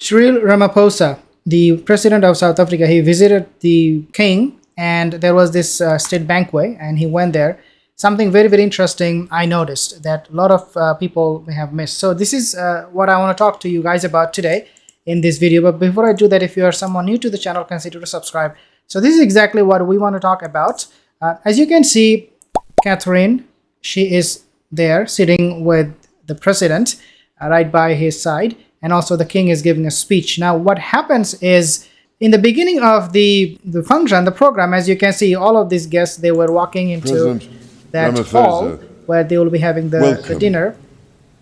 Cyril Ramaphosa, the president of South Africa, he visited the king, and there was this state banquet, and he went there. Something very, very interesting I noticed that a lot of people may have missed. So this is what I want to talk to you guys about today in this video. But before I do that, if you are someone new to the channel, consider to subscribe. So this is exactly what we want to talk about. As you can see, Catherine, she is there sitting with the president right by his side, and also the king is giving a speech. Now what happens is, in the beginning of the function, the program, as you can see, all of these guests, they were walking into President that Ramaphosa, hall where they will be having the dinner,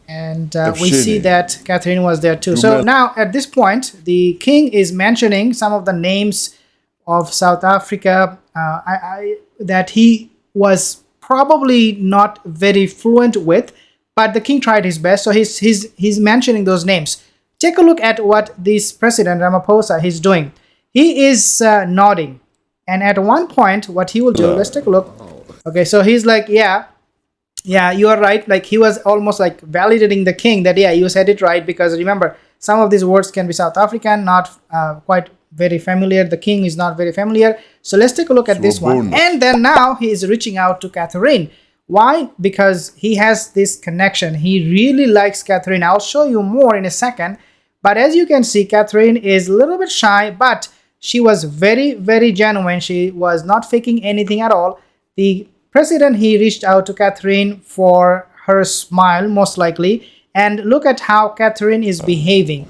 and we see that Catherine was there too. So now at this point, the king is mentioning some of the names of South Africa that he was probably not very fluent with, but the king tried his best. So he's mentioning those names. Take a look at what this President Ramaphosa is doing. He is nodding, and at one point, what he will do, let's take a look. Okay, so he's like, yeah, you are right. Like, he was almost like validating the king that, yeah, you said it right, because remember, some of these words can be South African, not quite very familiar. The king is not very familiar. So let's take a look at this one. And then now he is reaching out to Catherine. Why? Because he has this connection. He really likes Catherine. I'll show you more in a second. But as you can see, Catherine is a little bit shy, but she was very, very genuine. She was not faking anything at all. The president, he reached out to Catherine for her smile, most likely. And look at how Catherine is behaving.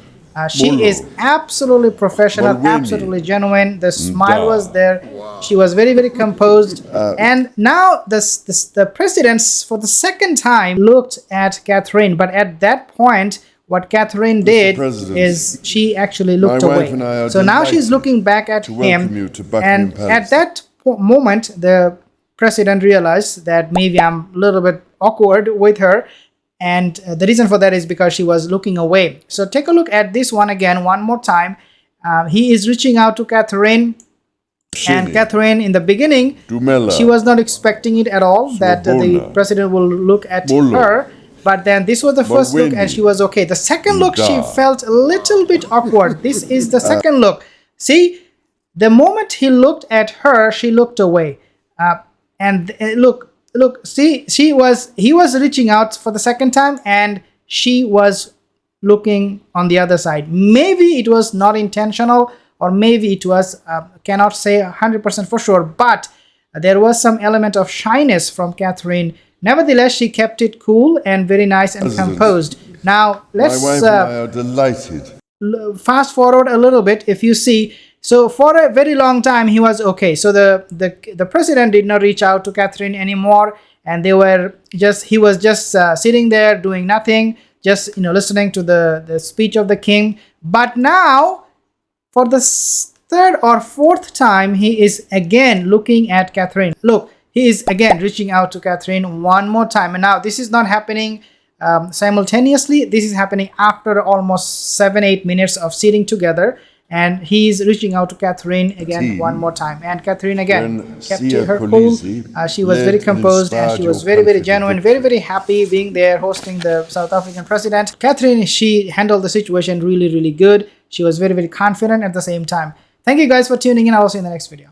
She is absolutely professional, absolutely genuine. The smile was there. She was very, very composed. And now the president, for the second time, looked at Catherine. But at that point, what Catherine did is she actually looked away. So now she's looking back at him. And at that moment, the president realized that maybe I'm a little bit awkward with her. And the reason for that is because she was looking away. So take a look at this one again, one more time. He is reaching out to Catherine. And Catherine, in the beginning, she was not expecting it at all, that the president will look at her. But then this was the first look, and she was okay. The second look, she felt a little bit awkward. This is the second look. See, the moment he looked at her, she looked away. Look, see, he was reaching out for the second time, and she was looking on the other side. Maybe it was not intentional, or maybe it was, cannot say 100% for sure, but there was some element of shyness from Catherine. Nevertheless, she kept it cool and very nice and composed. Now, let's my wife and I are delighted. Fast forward a little bit. If you see, so for a very long time, he was okay. So the president did not reach out to Catherine anymore, and he was just sitting there doing nothing, just listening to the speech of the king. But now, for the third or fourth time, he is again looking at Catherine. Look, he is again reaching out to Catherine one more time. And now this is not happening simultaneously. This is happening after almost 7-8 minutes of sitting together. And he's reaching out to Catherine again one more time. And Catherine again kept her cool. She was very composed, and she was very, very genuine, very, very happy being there hosting the South African president. Catherine, she handled the situation really, really good. She was very, very confident at the same time. Thank you guys for tuning in. I will see you in the next video.